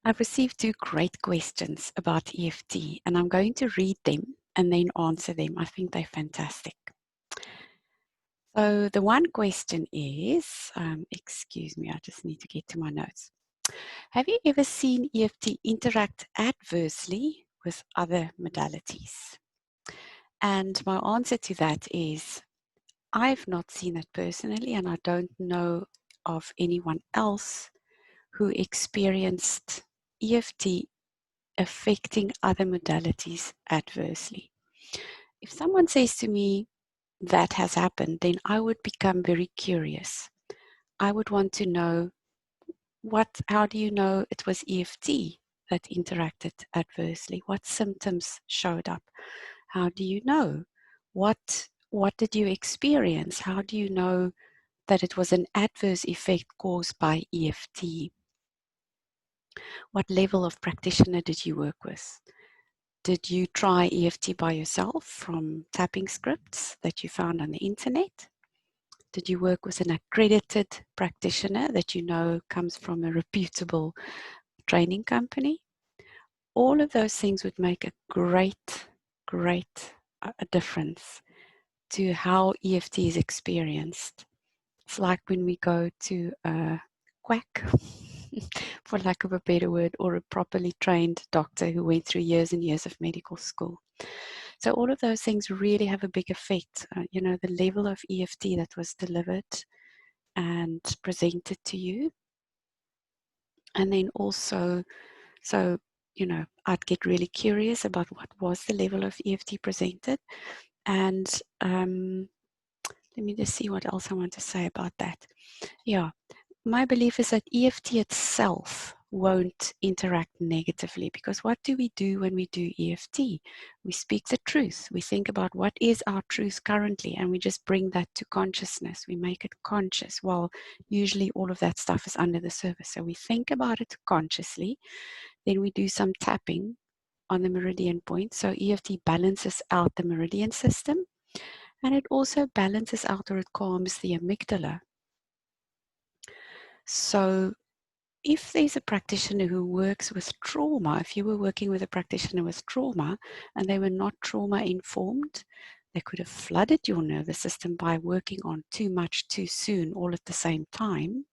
I've received two great questions about EFT, and I'm going to read them and then answer them. I think they're fantastic. So the one question is, excuse me, I just need to get to my notes. Have you ever seen EFT interact adversely with other modalities? And my answer to that is, I've not seen it personally, and I don't know of anyone else who experienced EFT affecting other modalities adversely. If someone says to me that has happened, then I would become very curious. I would want to know how do you know it was EFT that interacted adversely? What symptoms showed up? How do you know? What did you experience? How do you know that it was an adverse effect caused by EFT? What level of practitioner did you work with? Did you try EFT by yourself from tapping scripts that you found on the internet? Did you work with an accredited practitioner that you know comes from a reputable training company? All of those things would make a great difference to how EFT is experienced. It's like when we go to a quack, for lack of a better word, or a properly trained doctor who went through years and years of medical school. So all of those things really have a big effect. The level of EFT that was delivered and presented to you. And then also, I'd get really curious about what was the level of EFT presented. And let me just see what else I want to say about that. Yeah, my belief is that EFT itself won't interact negatively, because what do we do when we do EFT? We speak the truth. We think about what is our truth currently, and we just bring that to consciousness. We make it conscious. Well, usually all of that stuff is under the surface. So we think about it consciously. Then we do some tapping on the meridian point. So EFT balances out the meridian system, and it also balances out, or it calms the amygdala. So if there's a practitioner who works with trauma, if you were working with a practitioner with trauma and they were not trauma informed, they could have flooded your nervous system by working on too much too soon all at the same time.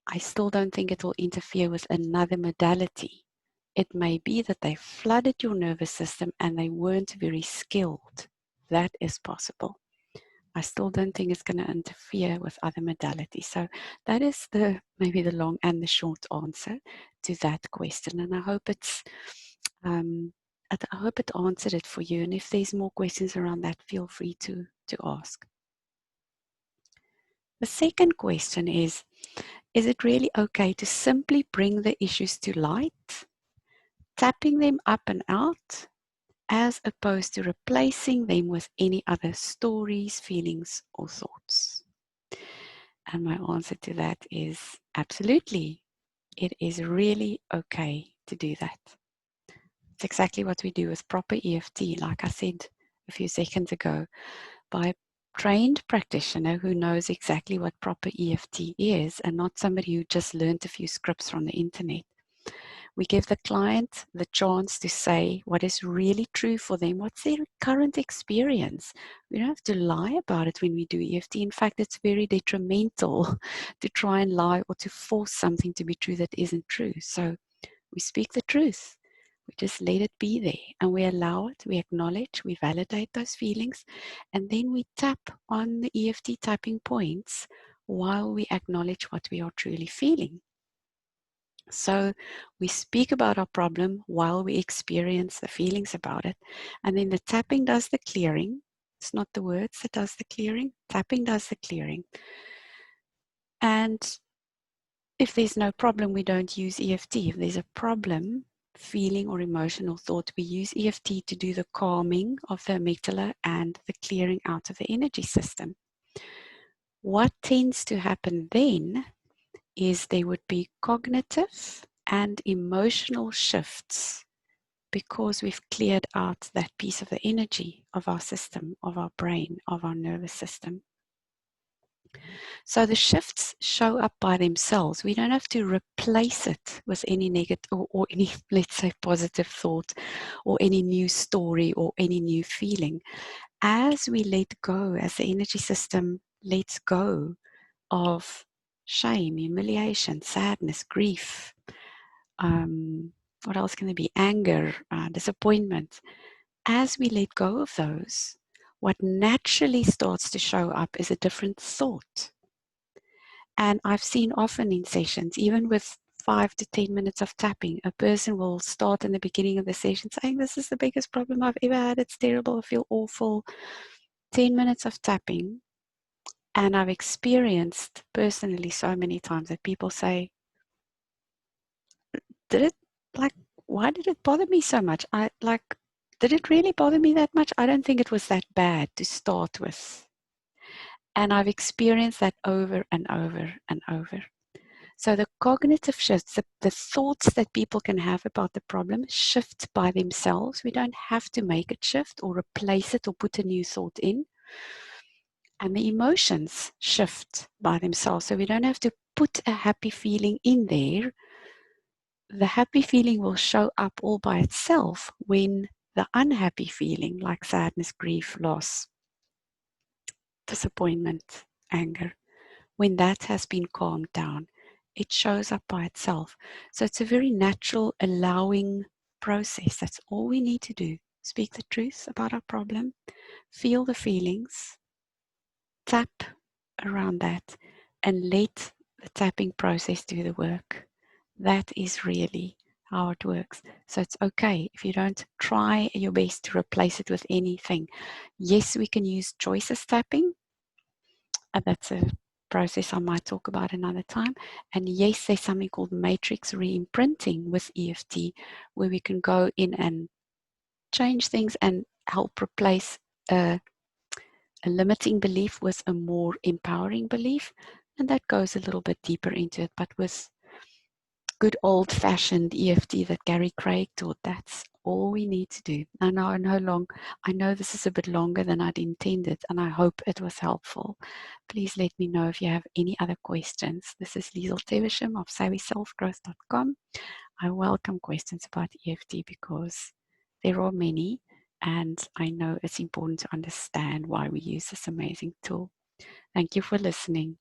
I still don't think it will interfere with another modality. It may be that they flooded your nervous system and they weren't very skilled. That is possible. I still don't think it's going to interfere with other modalities. So that is maybe the long and the short answer to that question. And I hope it answered it for you. And if there's more questions around that, feel free to ask. The second question is it really okay to simply bring the issues to light, tapping them up and out, as opposed to replacing them with any other stories, feelings, or thoughts? And my answer to that is absolutely. It is really okay to do that. It's exactly what we do with proper EFT. Like I said a few seconds ago, by a trained practitioner who knows exactly what proper EFT is, and not somebody who just learned a few scripts from the internet. We give the client the chance to say what is really true for them, what's their current experience. We don't have to lie about it when we do EFT. In fact, it's very detrimental to try and lie or to force something to be true that isn't true. So we speak the truth. We just let it be there, and we allow it, we acknowledge, we validate those feelings, and then we tap on the EFT tapping points while we acknowledge what we are truly feeling. So we speak about our problem while we experience the feelings about it. And then the tapping does the clearing. It's not the words that does the clearing. Tapping does the clearing. And if there's no problem, we don't use EFT. If there's a problem, feeling or emotional thought, we use EFT to do the calming of the amygdala and the clearing out of the energy system. What tends to happen then is there would be cognitive and emotional shifts because we've cleared out that piece of the energy of our system, of our brain, of our nervous system. So the shifts show up by themselves. We don't have to replace it with any negative or any, let's say, positive thought or any new story or any new feeling. As we let go, as the energy system lets go of shame, humiliation, sadness, grief, what else can there be? Anger, disappointment. As we let go of those, what naturally starts to show up is a different thought. And I've seen often in sessions, even with 5 to 10 minutes of tapping, a person will start in the beginning of the session saying, "This is the biggest problem I've ever had. It's terrible. I feel awful." 10 minutes of tapping. And I've experienced personally so many times that people say, "Did it, like, why did it bother me so much? Did it really bother me that much? I don't think it was that bad to start with." And I've experienced that over and over and over. So the cognitive shifts, the thoughts that people can have about the problem shift by themselves. We don't have to make it shift or replace it or put a new thought in. And the emotions shift by themselves. So we don't have to put a happy feeling in there. The happy feeling will show up all by itself when the unhappy feeling, like sadness, grief, loss, disappointment, anger, when that has been calmed down, it shows up by itself. So it's a very natural, allowing process. That's all we need to do. Speak the truth about our problem, feel the feelings, tap around that, and let the tapping process do the work. That is really how it works. So it's okay if you don't try your best to replace it with anything. Yes, we can use choices tapping. That's a process I might talk about another time. And yes, there's something called matrix re-imprinting with EFT, where we can go in and change things and help replace a limiting belief with a more empowering belief. And that goes a little bit deeper into it. But with good old fashioned EFT that Gary Craig taught, that's all we need to do. I know this is a bit longer than I'd intended, and I hope it was helpful. Please let me know if you have any other questions. This is Liesl Tevisham of SavvySelfGrowth.com. I welcome questions about EFT because there are many, and I know it's important to understand why we use this amazing tool. Thank you for listening.